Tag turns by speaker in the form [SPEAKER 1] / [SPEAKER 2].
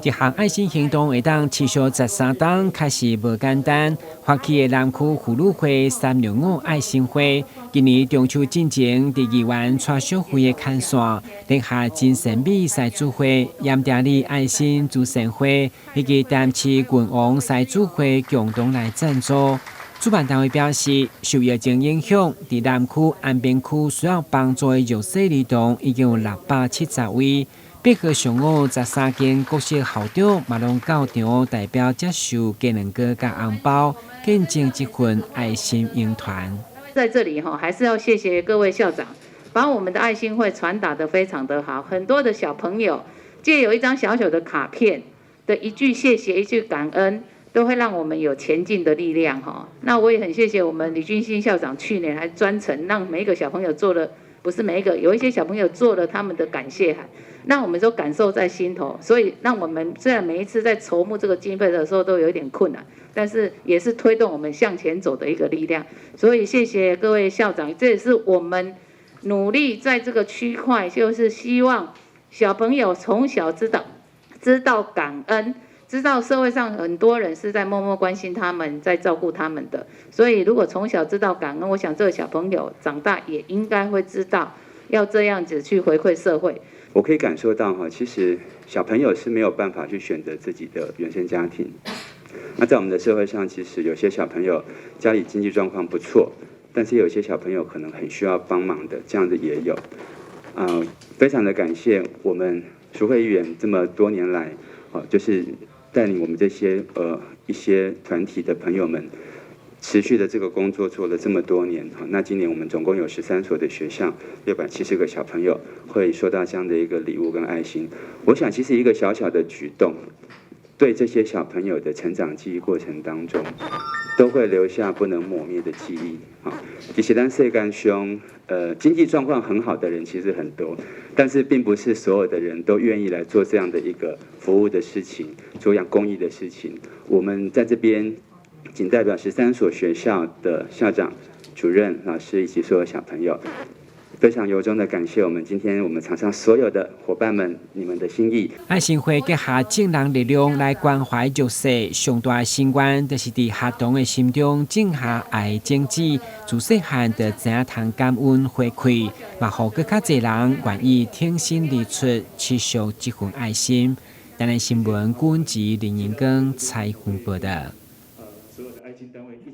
[SPEAKER 1] 这项爱心行动会当持续13天，开始无简单。发起的南区妇女会365爱心会，今年中秋进前，伫议员带小会的看线，立下真神秘赛主会、盐埕里爱心助善会以及淡市郡王赛主会共同来赞助。主办单位表示，受疫情影响，伫南区、安平区需要帮助的弱势儿童已经有670位。配合上午13间国小校长嘛拢到场代表接受鸡卵糕甲红包，见证这份爱心营团。
[SPEAKER 2] 在这里还是要谢谢各位校长，把我们的爱心会传达得非常的好。很多的小朋友借有一张小小的卡片的一句谢谢、一句感恩，都会让我们有前进的力量那我也很谢谢我们李君馨校长，去年还专程让每一个小朋友做了，不是每一个，有一些小朋友做了他们的感谢函。让我们都感受在心头，所以让我们虽然每一次在筹募这个经费的时候都有一点困难，但是也是推动我们向前走的一个力量。所以谢谢各位校长，这也是我们努力在这个区块，就是希望小朋友从小知道感恩，知道社会上很多人是在默默关心他们，在照顾他们的。所以如果从小知道感恩，我想这个小朋友长大也应该会知道要这样子去回馈社会。
[SPEAKER 3] 我可以感受到其实小朋友是没有办法去选择自己的原生家庭。那在我们的社会上，其实有些小朋友家里经济状况不错，但是有些小朋友可能很需要帮忙的，这样的也有。非常的感谢我们淑惠议员这么多年来，就是带领我们这些一些团体的朋友们。持续的这个工作做了这么多年，那今年我们总共有13所的学校，670个小朋友会收到这样的一个礼物跟爱心。我想，其实一个小小的举动，对这些小朋友的成长记忆过程当中，都会留下不能磨灭的记忆。其实咱世间上，经济状况很好的人其实很多，但是并不是所有的人都愿意来做这样的一个服务的事情，做样公益的事情。我们在这边。仅代表13所学校的校长、主任、老师以及所有小朋友，非常由衷的感谢我们今天我们场上所有的伙伴们，你们的心意。
[SPEAKER 1] 爱心会结合正能力量来关怀弱势，上大的心愿就是伫学童的心中种下爱的种子，自细汉就知影通感恩回馈，嘛互更较侪人愿意挺身而出，持续这份爱心。台南新闻军及林银庚采访报道。